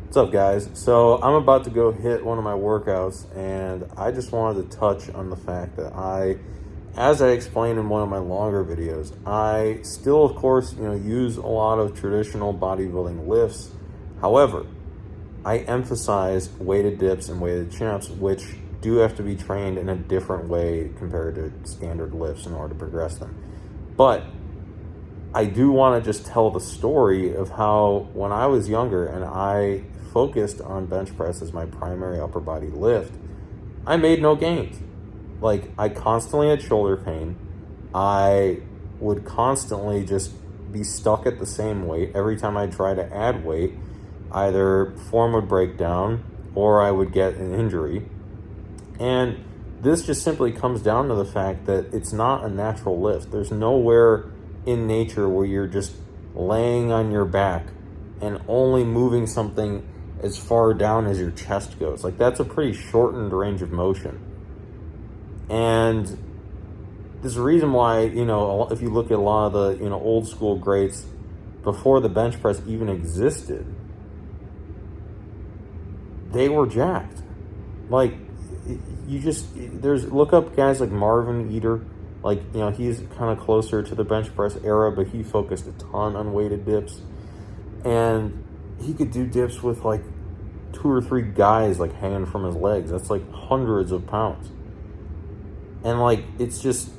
What's up, guys? So I'm about to go hit one of my workouts, and I just wanted to touch on the fact that as I explained in one of my longer videos, I still, of course, use a lot of traditional bodybuilding lifts. However, I emphasize weighted dips and weighted chin-ups, which do have to be trained in a different way compared to standard lifts in order to progress them. But I do want to just tell the story of how when I was younger and I focused on bench press as my primary upper body lift, I made no gains. Like, I constantly had shoulder pain. I would constantly just be stuck at the same weight. Every time I tried to add weight, either form would break down or I would get an injury. And this just simply comes down to the fact that it's not a natural lift. There's nowhere in nature where you're just laying on your back and only moving something as far down as your chest goes. Like, that's a pretty shortened range of motion. And there's a reason why, if you look at a lot of the, old school greats before the bench press even existed, they were jacked. Like, look up guys like Marvin Eder. Like, he's kind of closer to the bench press era, but he focused a ton on weighted dips. And he could do dips with like 2 or 3 guys like hanging from his legs. That's like hundreds of pounds. And like, it's just,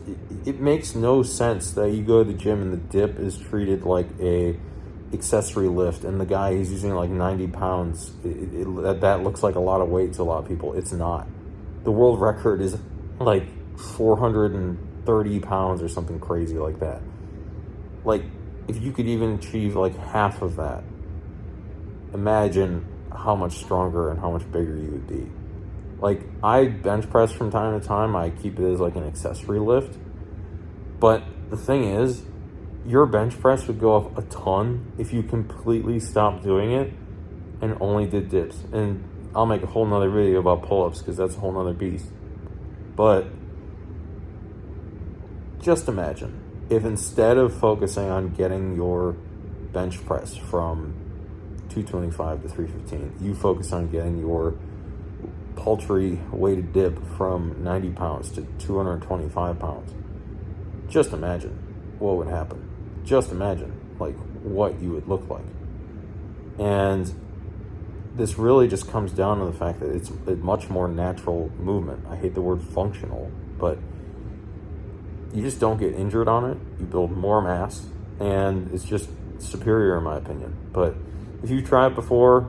it makes no sense that you go to the gym and the dip is treated like a accessory lift, and the guy who's using like 90 pounds, that looks like a lot of weight to a lot of people. It's not. The world record is like 430 pounds or something crazy like that. Like, if you could even achieve like half of that, imagine how much stronger and how much bigger you would be. Like, I bench press from time to time. I keep it as like an accessory lift. But the thing is, your bench press would go up a ton if you completely stopped doing it and only did dips. And I'll make a whole nother video about pull-ups because that's a whole nother beast. But just imagine if instead of focusing on getting your bench press from 225 to 315, you focus on getting your paltry weighted dip from 90 pounds to 225 pounds. Just imagine what would happen. Just imagine like what you would look like. And this really just comes down to the fact that it's a much more natural movement. I hate the word functional, but you just don't get injured on it. You build more mass, and it's just superior in my opinion. But if you've tried it before,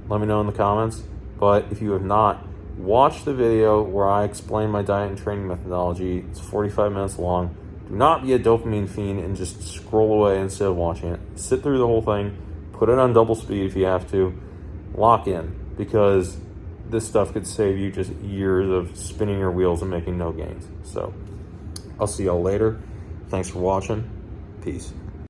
let me know in the comments. But if you have not, watch the video where I explain my diet and training methodology. It's 45 minutes long. Do not be a dopamine fiend and just scroll away instead of watching it. Sit through the whole thing. Put it on double speed if you have to. Lock in, because this stuff could save you just years of spinning your wheels and making no gains. So I'll see y'all later. Thanks for watching. Peace.